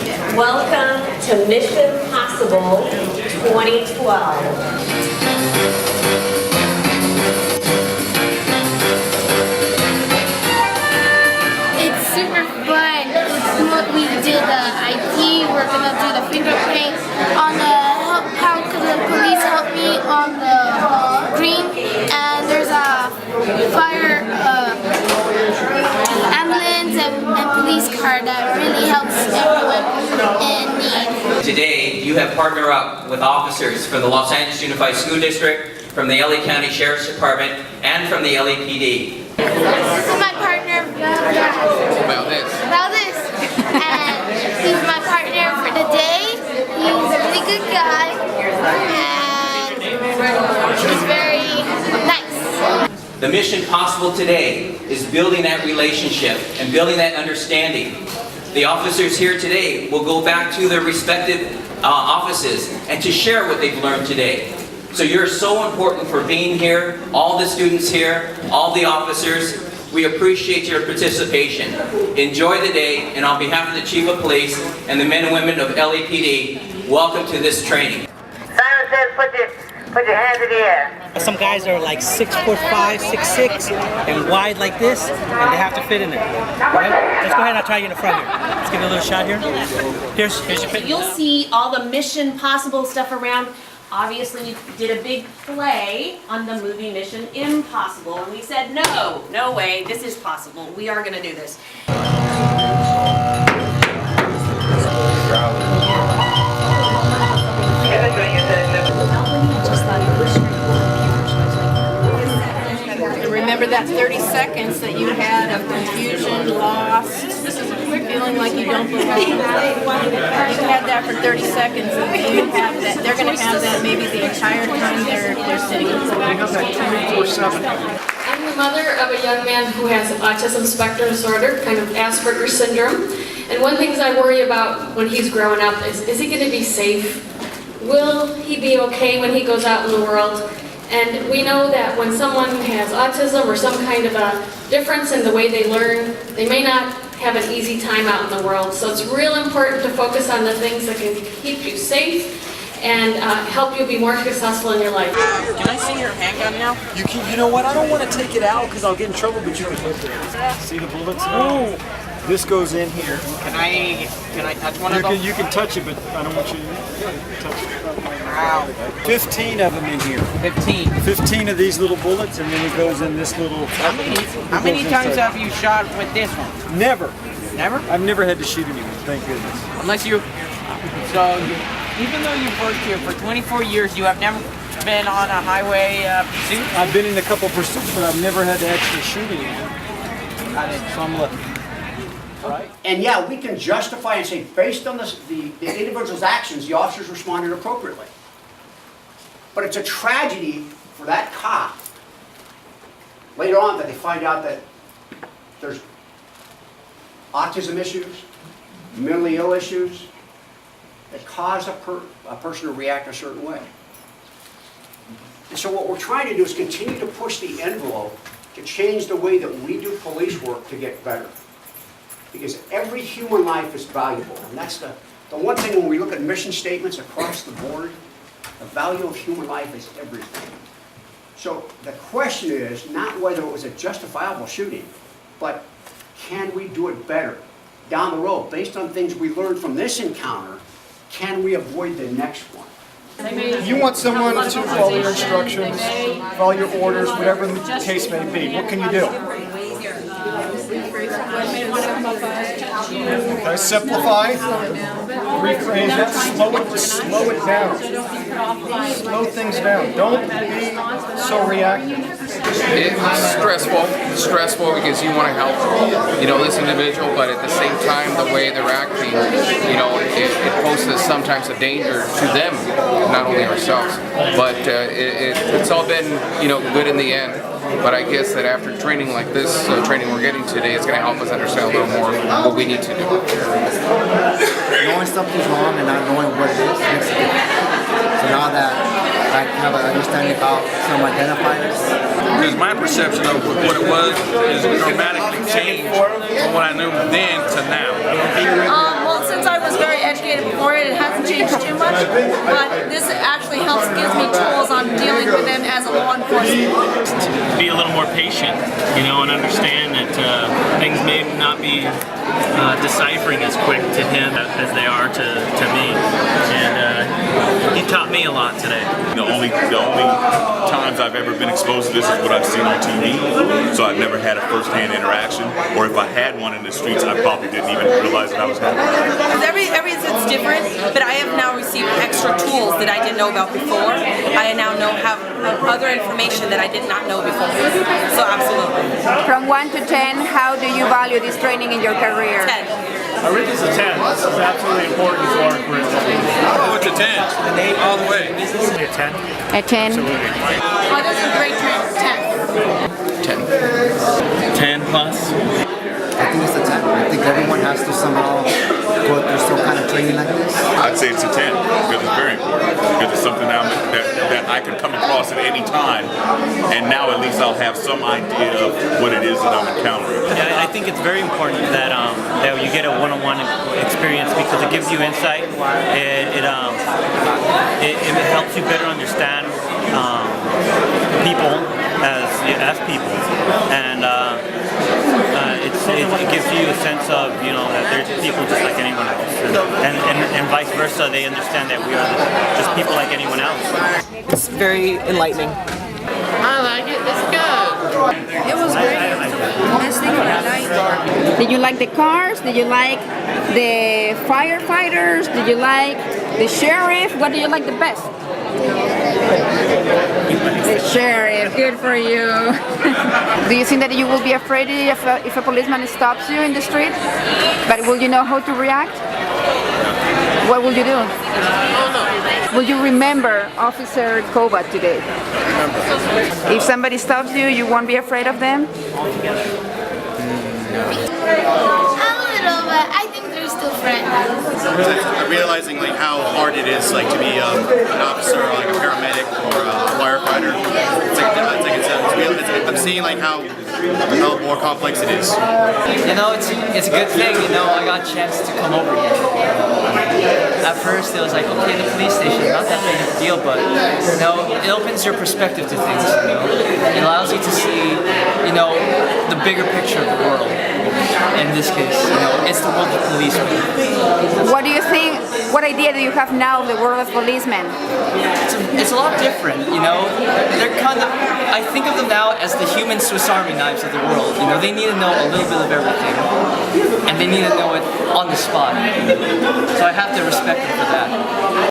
Welcome to Mission Possible 2012. It's super fun. We do the ID, we're gonna do the fingerprint on the how could the police help me on the green, and there's a fire ambulance and police car that really helps everyone in need. Today you have partnered up with officers from the Los Angeles Unified School District, from the LA County Sheriff's Department, and from the LAPD. This is my partner, Valdez, and he's my partner for the day. He's a really good guy, and he's very nice. The mission possible today is building that relationship and building that understanding. The officers here today will go back to their respective offices and to share what they've learned today. So you're so important for being here, all the students here, all the officers. We appreciate your participation. Enjoy the day, and on behalf of the Chief of Police and the men and women of LAPD, welcome to this training. Simon says put your hands in the air. Some guys are like 6'5", 6'6", and wide like this, and they have to fit in there. Right? Let's go ahead and I'll try you in the front here. Let's give you a little shot here. Here's your picture. You'll see all the Mission Possible stuff around. Obviously, we did a big play on the movie Mission Impossible, and we said, no way, this is possible. We are going to do this. Remember that 30 seconds that you had of confusion, lost, feeling like you don't belong. You had that for 30 seconds, and you have that. They're going to have that maybe the entire time they're sitting. I'm the mother of a young man who has autism spectrum disorder, kind of Asperger's syndrome. And one thing I worry about when he's growing up is he going to be safe? Will he be okay when he goes out in the world? And we know that when someone has autism or some kind of a difference in the way they learn, they may not have an easy time out in the world. So it's real important to focus on the things that can keep you safe and help you be more successful in your life. Can I see your handgun now? You can. You know what? I don't want to take it out because I'll get in trouble. But you can see the bullets. Oh, this goes in here. Can I touch one of them? You can touch it, but I don't want you to touch it. Wow. 15 of them in here. 15. 15 of these little bullets, and then it goes in this little. How many times have you shot with this one? Never. Never? I've never had to shoot anyone. Thank goodness. Unless you. So, even though you've worked here for 24 years, you have never been on a highway pursuit? I've been in a couple pursuits, but I've never had to actually shoot anyone. So I'm lucky. Right? And yeah, we can justify and say, based on the individual's actions, the officers responded appropriately. But it's a tragedy for that cop later on that they find out that there's autism issues, mentally ill issues, that cause a person to react a certain way. And so what we're trying to do is continue to push the envelope to change the way that we do police work to get better. Because every human life is valuable. And that's the one thing when we look at mission statements across the board, the value of human life is everything. So the question is not whether it was a justifiable shooting, but can we do it better down the road based on things we learned from this encounter? Can we avoid the next one? You want someone to follow your instructions, follow your orders, whatever the case may be. What can you do? Okay, simplify, rephrase it, slow it down. Slow things down. Don't be so reactive. It's stressful because you want to help, this individual, but at the same time, the way they're acting, it poses sometimes a danger to them, not only ourselves. But it's all been, good in the end. But I guess that after training like this, training we're getting today, it's going to help us understand a little more what we need to do. Knowing something's wrong and not knowing what it is makes a difference. So now that I have an understanding about some identifiers. Because my perception of what it was is dramatically changed from what I knew then to now. Well, since I was very but this actually helps gives me tools on dealing with them as a law enforcement. Be a little more patient, you know, and understand that things may not be deciphering as quick to him as they are to me. And he taught me a lot today. The only times I've ever been exposed to this is what I've seen on TV. So I've never had a first-hand interaction, or if I had one in the streets, I probably didn't even realize that I was having it. Every incident's different, but I have now received extra tools that I didn't know about before. I now have other information that I did not know before. So absolutely. From 1 to 10, how do you value this training in your career? 10. I rate this a 10. This is absolutely important for our career. Oh, it's a 10. All the way. A 10. A 10? Absolutely. Oh, this is a great training. 10. 10 plus. I think it's a 10. I think everyone has to somehow go through some kind of training like this. I'd say it's a 10 because it's very important. Because it's something that I can come across at any time, and now at least I'll have some idea of what it is that I'm encountering. Yeah, I think it's very important that that you get a one-on-one experience because it gives you insight. It helps you better understand people as people, and it gives you a sense of, you know, that there's people just like anyone else, and vice versa. They understand that we are just people like anyone else. It's very enlightening. I like it. It's good. It was great. Best thing of the night. Did you like the cars? Did you like the firefighters? Did you like the sheriff? What do you like the best? The sheriff, good for you. Do you think that you will be afraid if a policeman stops you in the street? But will you know how to react? What will you do? Will you remember Officer Kova today? If somebody stops you, you won't be afraid of them? A little, but I think they're still friends. I'm realizing like how hard it is like to be an officer or like a paramedic or a firefighter. I'm seeing like how more complex it is. You know, it's a good thing. You know, I got a chance to come over here. At first, it was like, okay, the police station, not that big of a deal, but you know, it opens your perspective to things. You know, it allows you to see, you know, the bigger picture of the world. In this case, you know, it's the world of policemen. What do you think? What idea do you have now of the world of policemen? It's a lot different, you know. They're kind of, I think of them now as the human Swiss Army knives of the world. You know, they need to know a little bit of everything, and they need to know it on the spot. So I have to respect them for that.